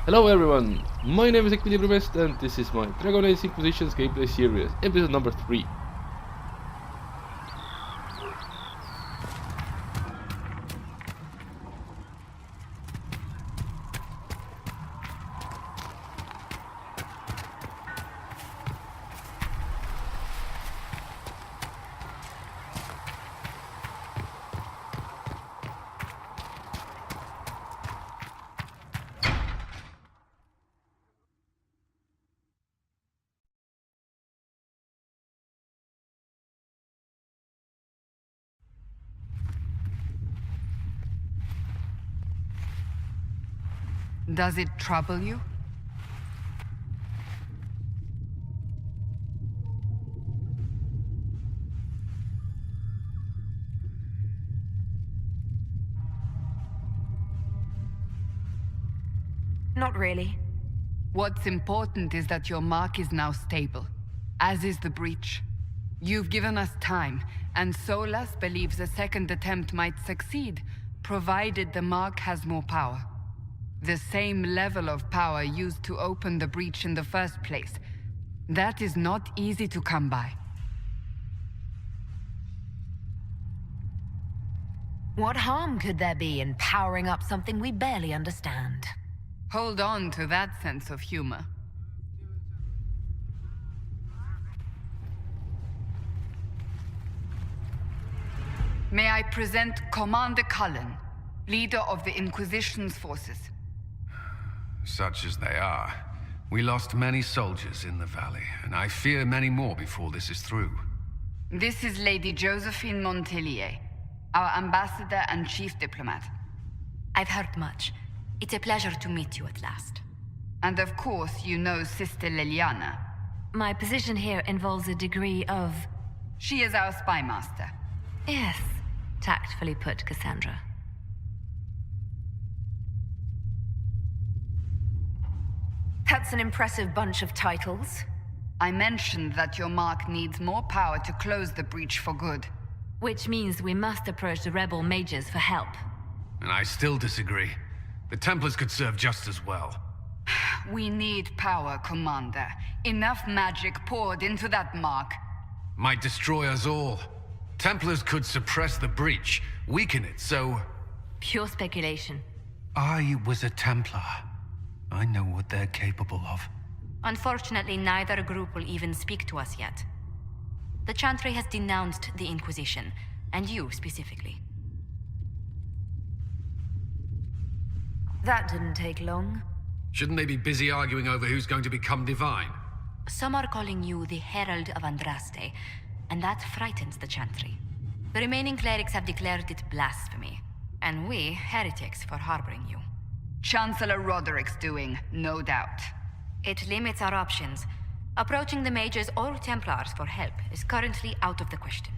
Hello everyone, my name is EquilibriumEST and this is my Age Inquisition gameplay series, episode number 3. Does it trouble you? Not really. What's important is that your mark is now stable, as is the breach. You've given us time, and Solas believes a second attempt might succeed, provided the mark has more power. The same level of power used to open the breach in the first place. That is not easy to come by. What harm could there be in powering up something we barely understand? Hold on to that sense of humor. May I present Commander Cullen, leader of the Inquisition's forces. Such as they are. We lost many soldiers in the valley, and I fear many more before this is through. This is Lady Josephine Montelier, our ambassador and chief diplomat. I've heard much. It's a pleasure to meet you at last. And of course, you know Sister Liliana. My position here involves a degree of... She is our spy master. Yes, tactfully put, Cassandra. That's an impressive bunch of titles. I mentioned that your mark needs more power to close the breach for good. Which means we must approach the rebel mages for help. And I still disagree. The Templars could serve just as well. We need power, Commander. Enough magic poured into that mark. Might destroy us all. Templars could suppress the breach, weaken it, so... Pure speculation. I was a Templar. I know what they're capable of. Unfortunately, neither group will even speak to us yet. The Chantry has denounced the Inquisition, and you specifically. That didn't take long. Shouldn't they be busy arguing over who's going to become divine? Some are calling you the Herald of Andraste, and that frightens the Chantry. The remaining clerics have declared it blasphemy, and we, heretics, for harboring you. Chancellor Roderick's doing, no doubt. It limits our options. Approaching the mages or Templars for help is currently out of the question.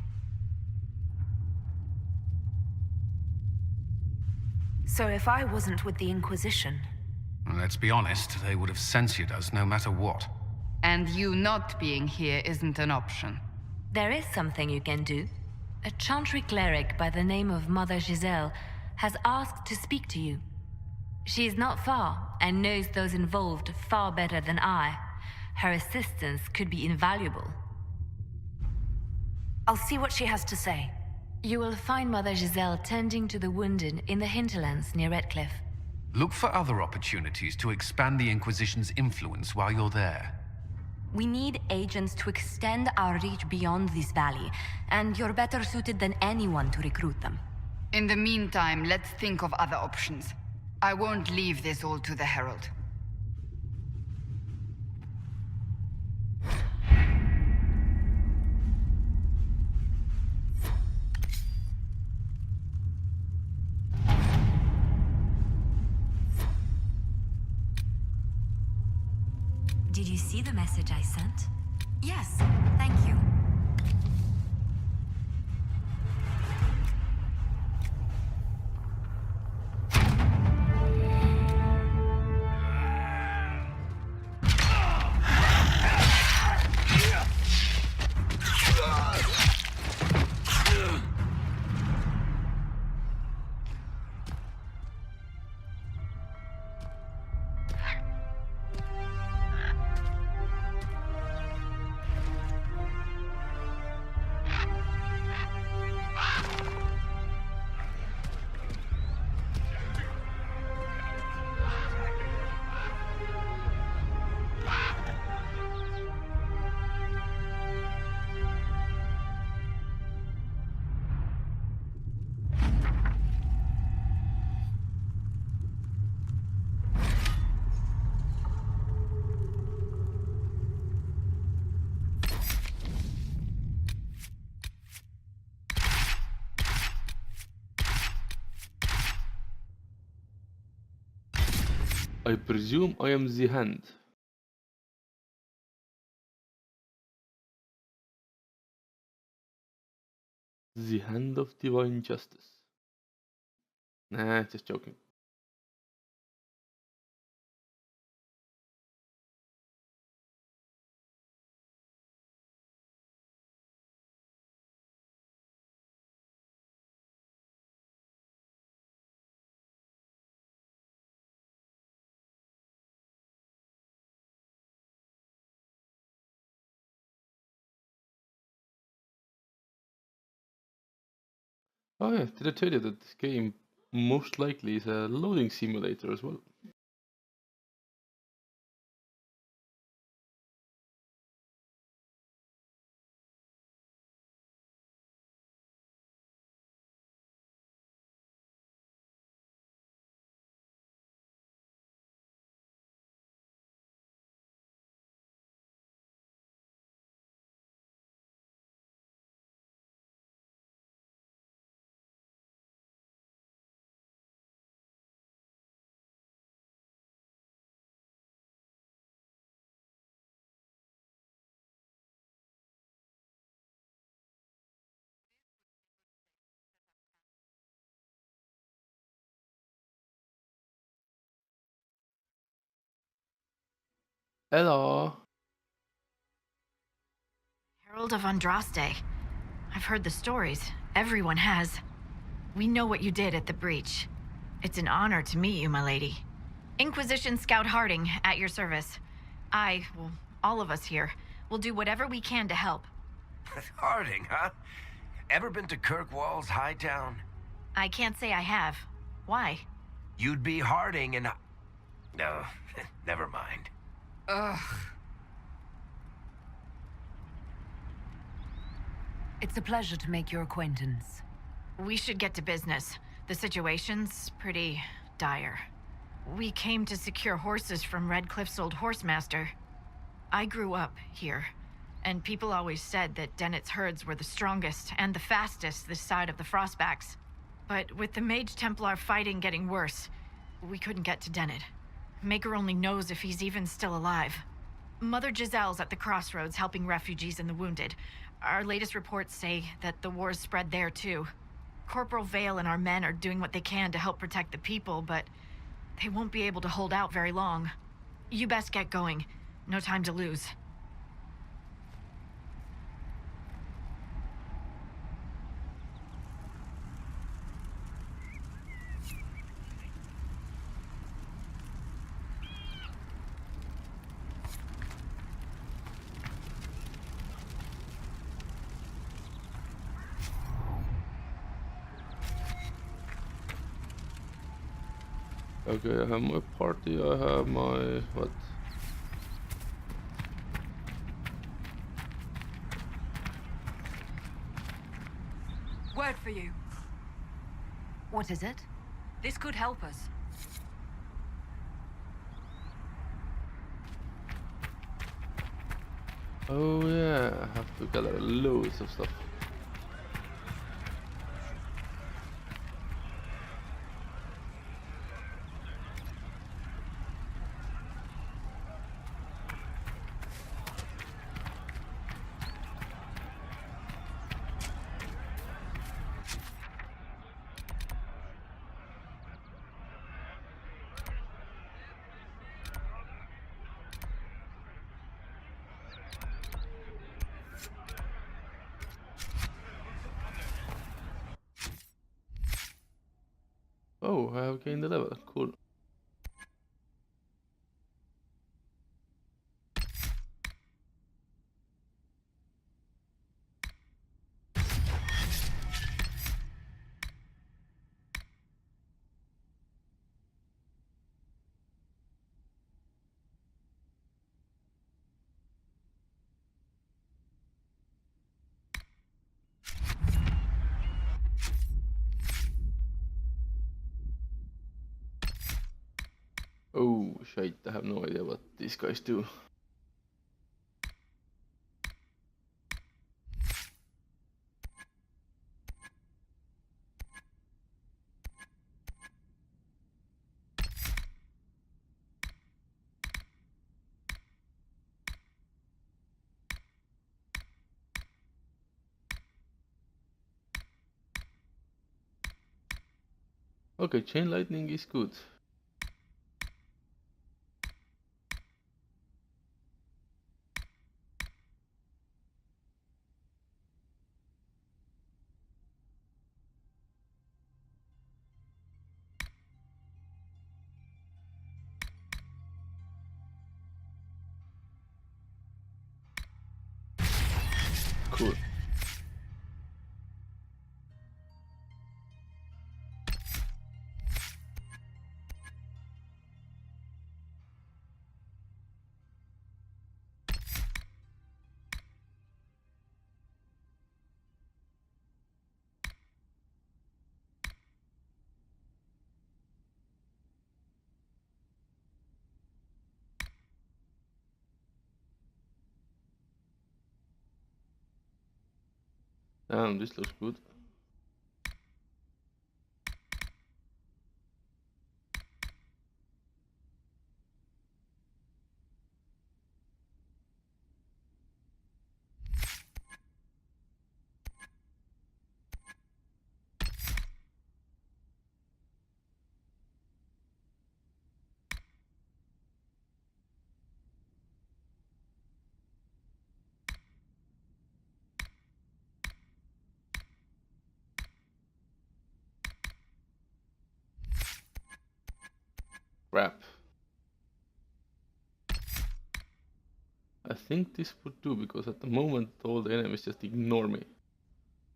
So if I wasn't with the Inquisition... Well, let's be honest, they would have censored us no matter what. And you not being here isn't an option. There is something you can do. A Chantry cleric by the name of Mother Giselle has asked to speak to you. She is not far, and knows those involved far better than I. Her assistance could be invaluable. I'll see what she has to say. You will find Mother Giselle tending to the wounded in the hinterlands near Redcliffe. Look for other opportunities to expand the Inquisition's influence while you're there. We need agents to extend our reach beyond this valley, and you're better suited than anyone to recruit them. In the meantime, let's think of other options. I won't leave this all to the Herald. Did you see the message I sent? Yes, thank you. I presume I am the hand. The hand of divine justice. Nah, just joking. Oh yeah, did I tell you that this game most likely is a loading simulator as well? Hello. Herald of Andraste. I've heard the stories. Everyone has. We know what you did at the breach. It's an honor to meet you, my lady. Inquisition Scout Harding, at your service. Well, all of us here, will do whatever we can to help. Harding, huh? Ever been to Kirkwall's Hightown? I can't say I have. Why? You'd be Harding and... No, never mind. Ugh. It's a pleasure to make your acquaintance. We should get to business. The situation's pretty dire. We came to secure horses from Redcliffe's old horsemaster. I grew up here, and people always said that Dennett's herds were the strongest and the fastest this side of the Frostbacks. But with the Mage Templar fighting getting worse, we couldn't get to Dennett. Maker only knows if he's even still alive. Mother Giselle's at the crossroads helping refugees and the wounded. Our latest reports say that the war's spread there too. Corporal Vale and our men are doing what they can to help protect the people, but they won't be able to hold out very long. You best get going. No time to lose. Okay, I have my party, I have my... what? Word for you. What is it? This could help us. Oh yeah, I have to gather loads of stuff. Oh, I have gained a level. Cool. Oh shit, I have no idea what these guys do. Okay, chain lightning is good. Cool. Damn, this looks good. Crap. I think this would do, because at the moment all the enemies just ignore me.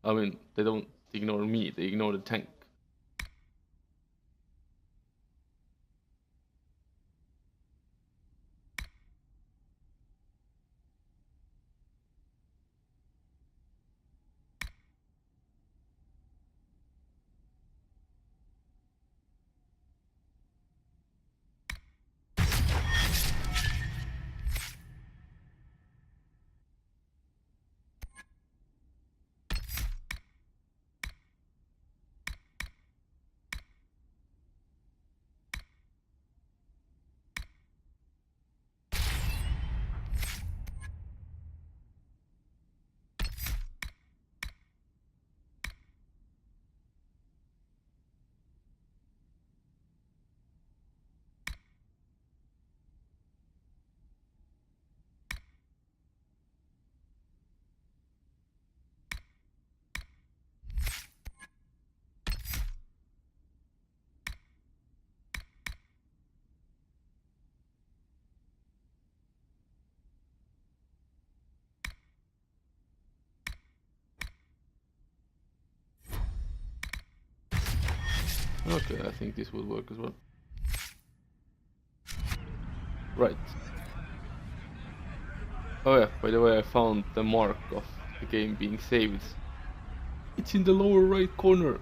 I mean, they don't ignore me, they ignore the tank. Okay, I think this will work as well. Right. Oh yeah, by the way, I found the mark of the game being saved. It's in the lower right corner.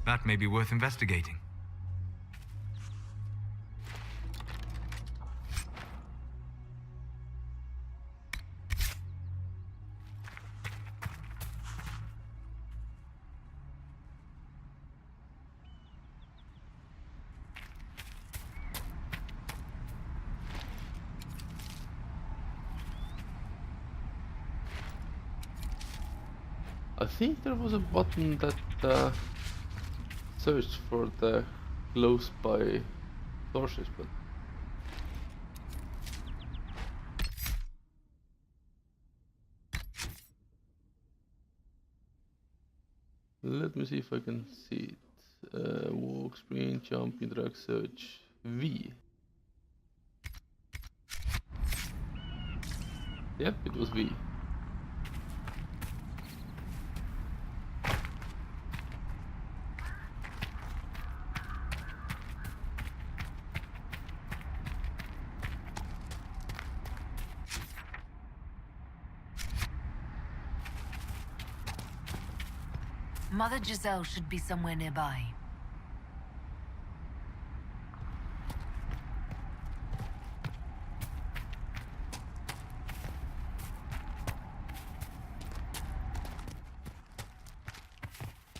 That may be worth investigating. I think there was a button that searched for the close by sources, but let me see if I can see it. Walk, sprint, jump, interact, search, V. Yep, it was V. Mother Giselle should be somewhere nearby.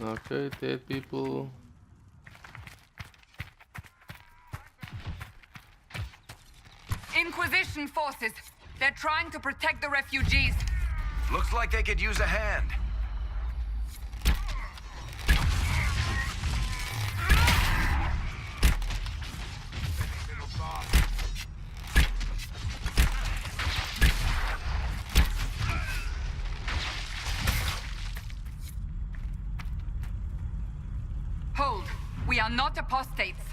Okay, dead people. Inquisition forces! They're trying to protect the refugees! Looks like they could use a hand. Hold! We are not apostates!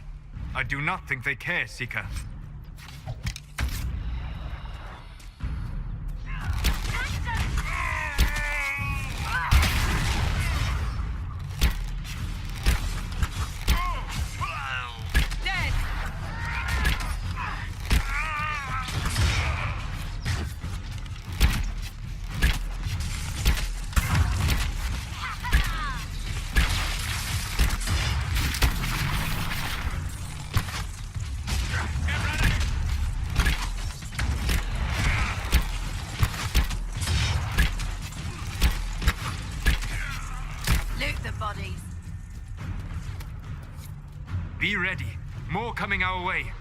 I do not think they care, Seeker. Dead! Loot the bodies. Be ready. More coming our way.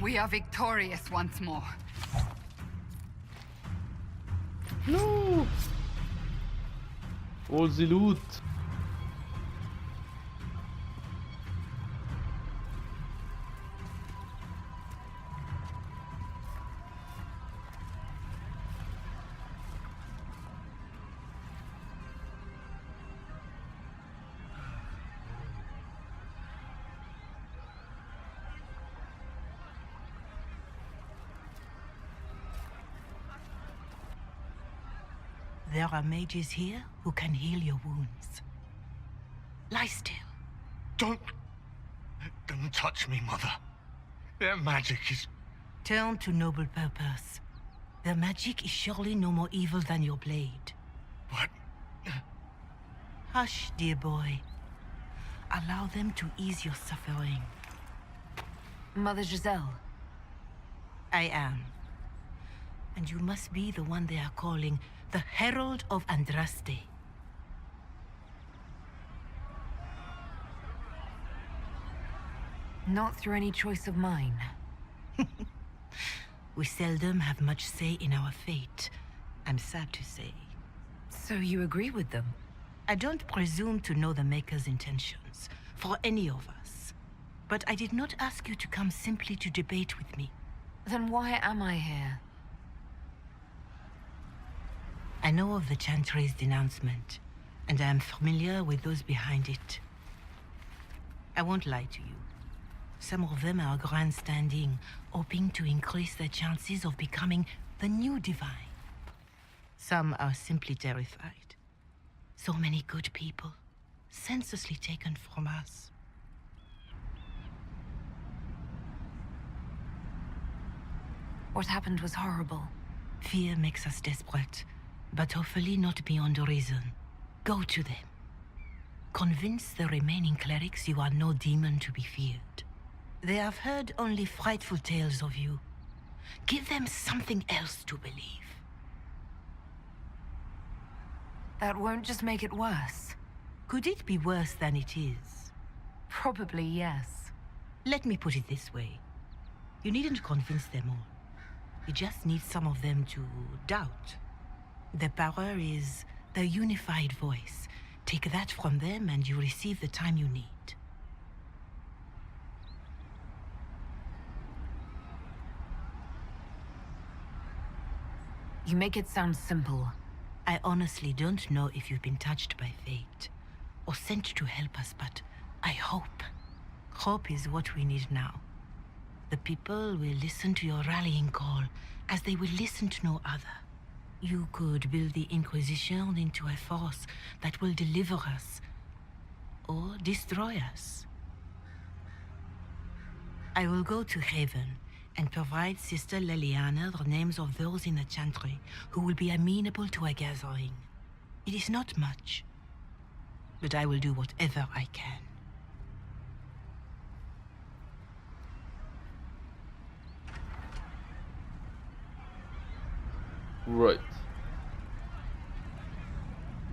We are victorious once more. No! All the loot! There are mages here who can heal your wounds. Lie still. Don't touch me, Mother. Their magic is... Turn to noble purpose. Their magic is surely no more evil than your blade. What? Hush, dear boy. Allow them to ease your suffering. Mother Giselle. I am. And you must be the one they are calling the Herald of Andraste. Not through any choice of mine. We seldom have much say in our fate, I'm sad to say. So you agree with them? I don't presume to know the Maker's intentions, for any of us. But I did not ask you to come simply to debate with me. Then why am I here? I know of the Chantry's denouncement, and I am familiar with those behind it. I won't lie to you. Some of them are grandstanding, hoping to increase their chances of becoming the new divine. Some are simply terrified. So many good people, senselessly taken from us. What happened was horrible. Fear makes us desperate, but hopefully not beyond reason. Go to them. Convince the remaining clerics you are no demon to be feared. They have heard only frightful tales of you. Give them something else to believe. That won't just make it worse. Could it be worse than it is? Probably yes. Let me put it this way. You needn't convince them all. You just need some of them to doubt. Their power is the unified voice. Take that from them and you receive the time you need. You make it sound simple. I honestly don't know if you've been touched by fate or sent to help us, but I hope. Hope is what we need now. The people will listen to your rallying call as they will listen to no other. You could build the Inquisition into a force that will deliver us or destroy us. I will go to Haven and provide Sister Leliana the names of those in the Chantry who will be amenable to a gathering. It is not much, but I will do whatever I can. Right.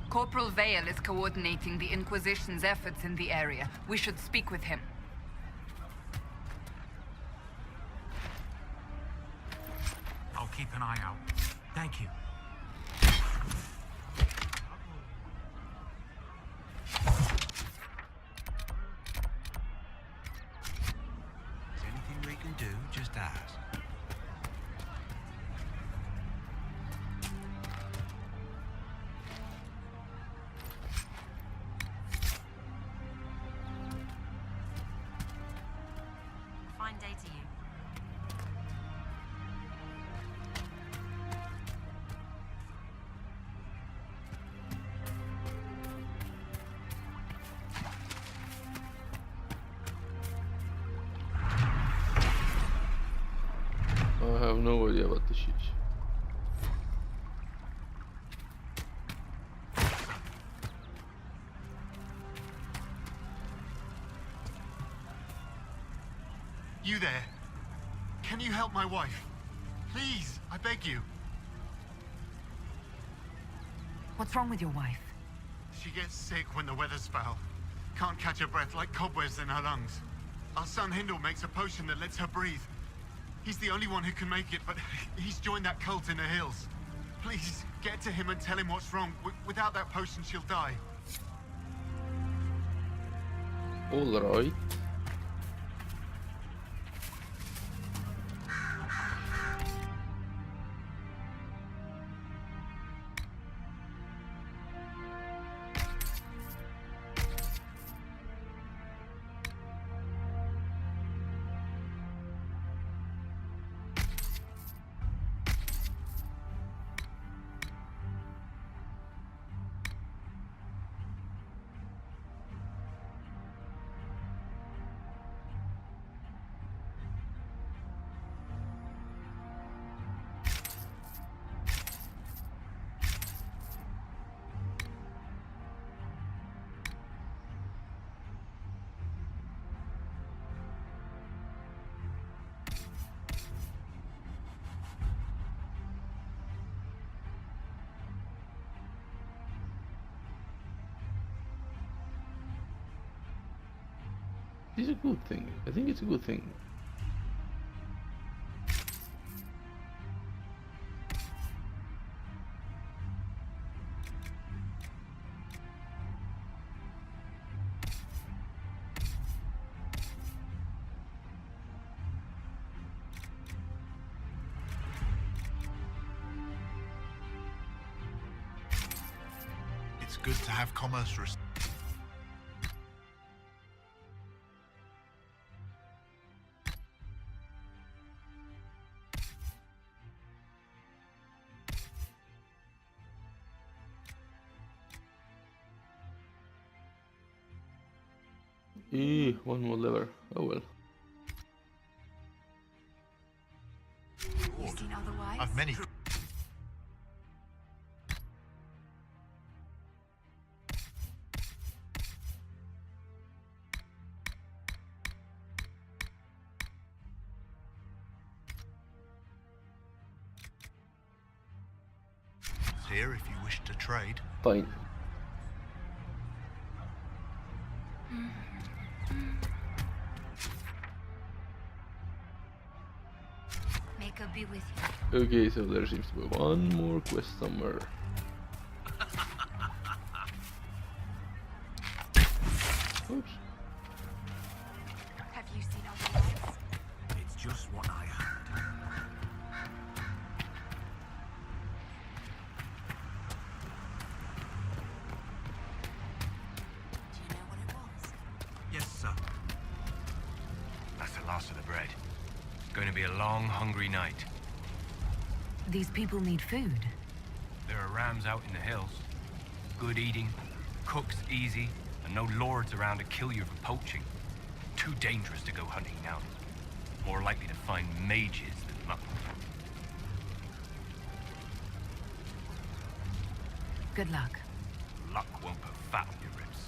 Corporal Vale is coordinating the Inquisition's efforts in the area. We should speak with him. I'll keep an eye out. Thank you. Is anything we can do? Just ask. Fine day to you. I have no idea what this is. You there? Can you help my wife? Please, I beg you. What's wrong with your wife? She gets sick when the weather's foul. Can't catch her breath like cobwebs in her lungs. Our son Hindle makes a potion that lets her breathe. He's the only one who can make it, but he's joined that cult in the hills. Please, get to him and tell him what's wrong. Without that potion, she'll die. Alright. This is a good thing. I think it's a good thing. It's good to have commerce. One more lever. Oh well. You've seen otherwise? I've many. Here if you wish to trade. Fine. May God be with you. Okay, so there seems to be one more quest somewhere. Oops. Have you seen other lights? It's just what I heard. Do you know what it was? Yes, sir. That's the last of the bread. Going to be a long, hungry night. These people need food. There are rams out in the hills. Good eating, cooks easy, and no lords around to kill you for poaching. Too dangerous to go hunting now. More likely to find mages than luck. Good luck. Luck won't put fat on your ribs.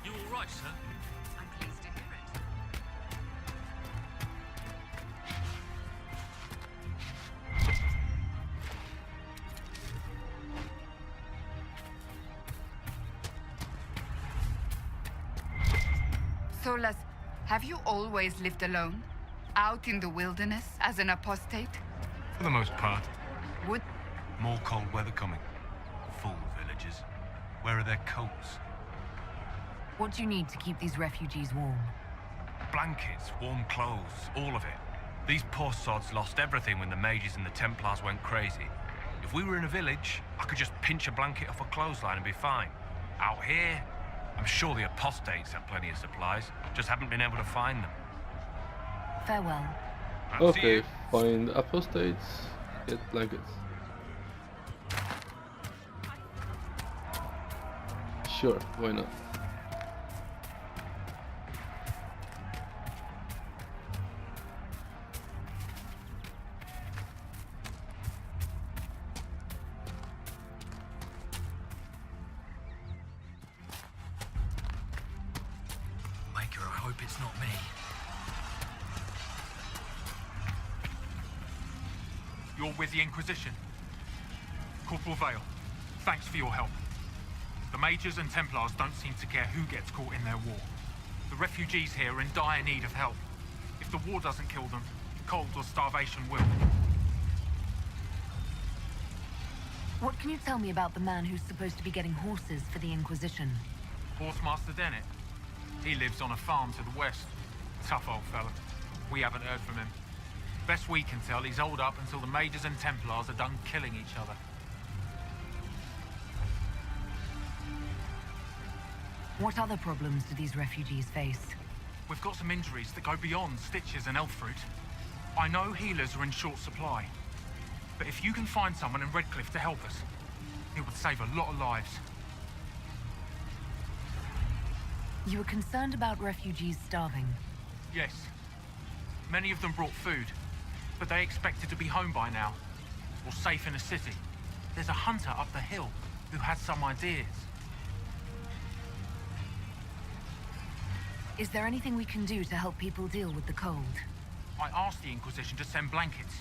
You all right, sir? I'm pleased to hear it. Solas, have you always lived alone? Out in the wilderness as an apostate? For the most part. Would More cold weather coming. Full villages. Where are their coats? What do you need to keep these refugees warm? Blankets, warm clothes, all of it. These poor sods lost everything when the mages and the Templars went crazy. If we were in a village, I could just pinch a blanket off a clothesline and be fine. Out here, I'm sure the apostates have plenty of supplies, just haven't been able to find them. Farewell. I'll see Okay, you. find apostates, get blankets. Sure, why not? Maker, I hope it's not me. You're with the Inquisition. Corporal Vale, thanks for your help. The Mages and Templars don't seem to care who gets caught in their war. The refugees here are in dire need of help. If the war doesn't kill them, cold or starvation will. What can you tell me about the man who's supposed to be getting horses for the Inquisition? Horsemaster Dennett. He lives on a farm to the west. Tough old fella. We haven't heard from him. Best we can tell, he's holed up until the Mages and Templars are done killing each other. What other problems do these refugees face? We've got some injuries that go beyond stitches and elf fruit. I know healers are in short supply, but if you can find someone in Redcliffe to help us, it would save a lot of lives. You were concerned about refugees starving. Yes. Many of them brought food, but they expected to be home by now, or safe in a city. There's a hunter up the hill who has some ideas. Is there anything we can do to help people deal with the cold? I asked the Inquisition to send blankets.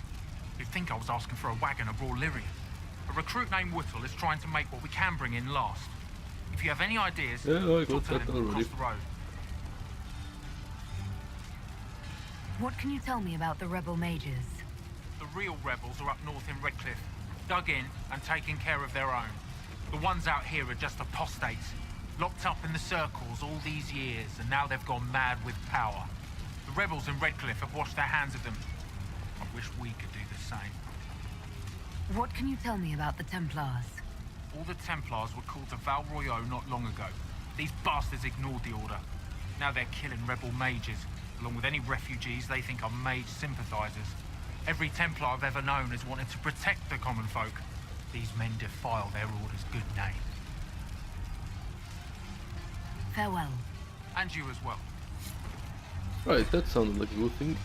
You'd think I was asking for a wagon of raw lyrium. A recruit named Whittle is trying to make what we can bring in last. If you have any ideas, Yeah, I talk got to that them already. across the road. What can you tell me about the rebel mages? The real rebels are up north in Redcliffe, dug in and taking care of their own. The ones out here are just apostates, locked up in the circles all these years, and now they've gone mad with power. The rebels in Redcliffe have washed their hands of them. I wish we could do the same. What can you tell me about the Templars? All the Templars were called to Val Royeaux not long ago. These bastards ignored the order. Now they're killing rebel mages, along with any refugees they think are mage sympathizers. Every Templar I've ever known has wanted to protect the common folk. These men defile their order's good name. Farewell. And you as well. Right, that sounded like a good thing.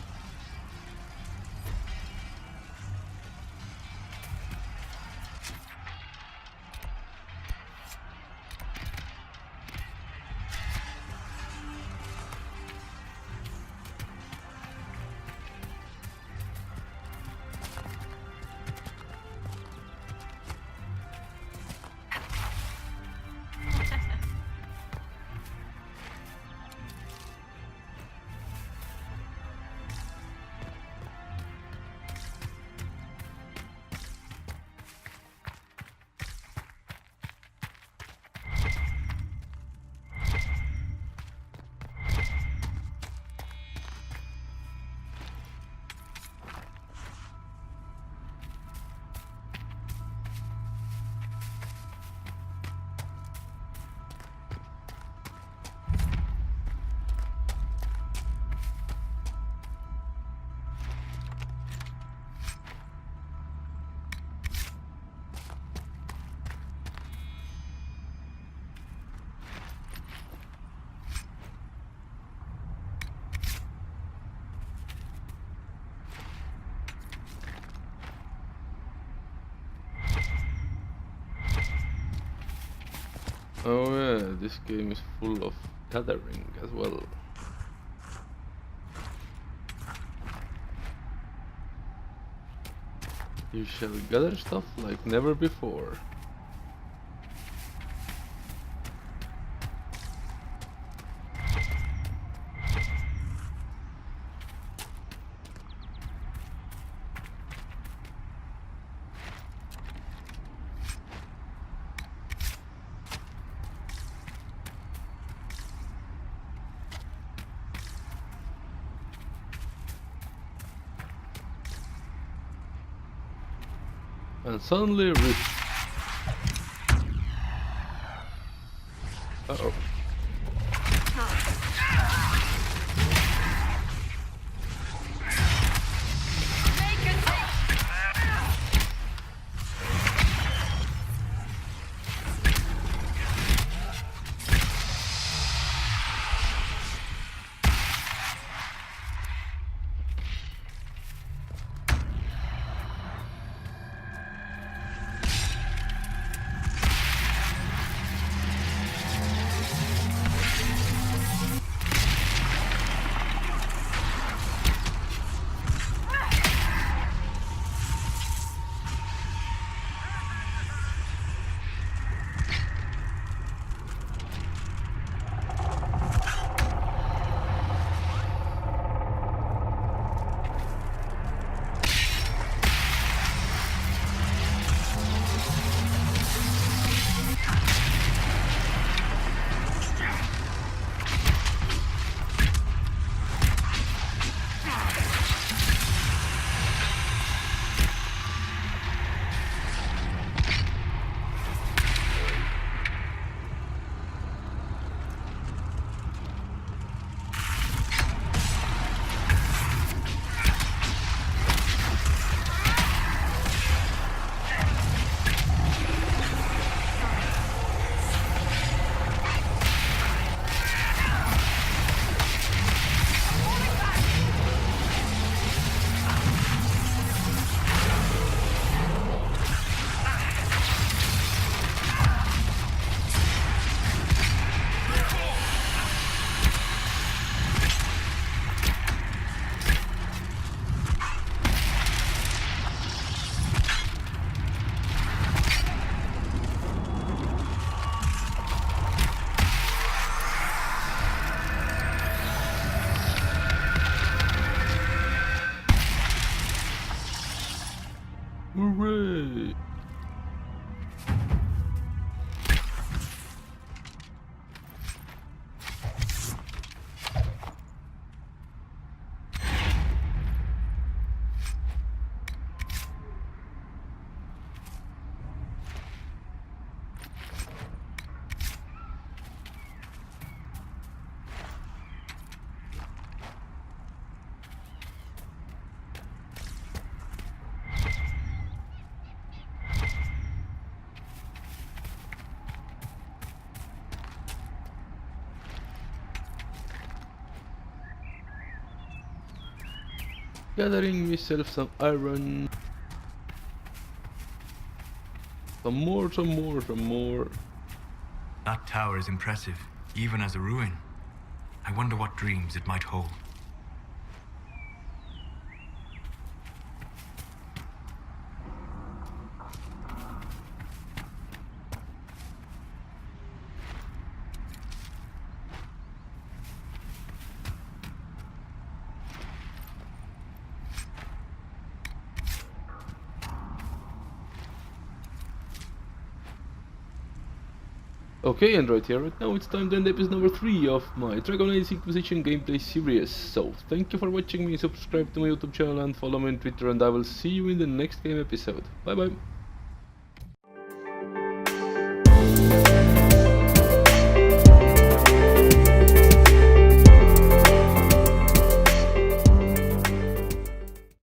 Oh yeah, this game is full of gathering as well. You shall gather stuff like never before. And suddenly uh-oh. Hooray! Gathering myself some iron. Some more. That tower is impressive, even as a ruin. I wonder what dreams it might hold. Okay, and right here, right now, it's time to end episode number 3 of my Dragon Age Inquisition gameplay series. So, thank you for watching me, subscribe to my YouTube channel and follow me on Twitter, and I will see you in the next game episode. Bye bye!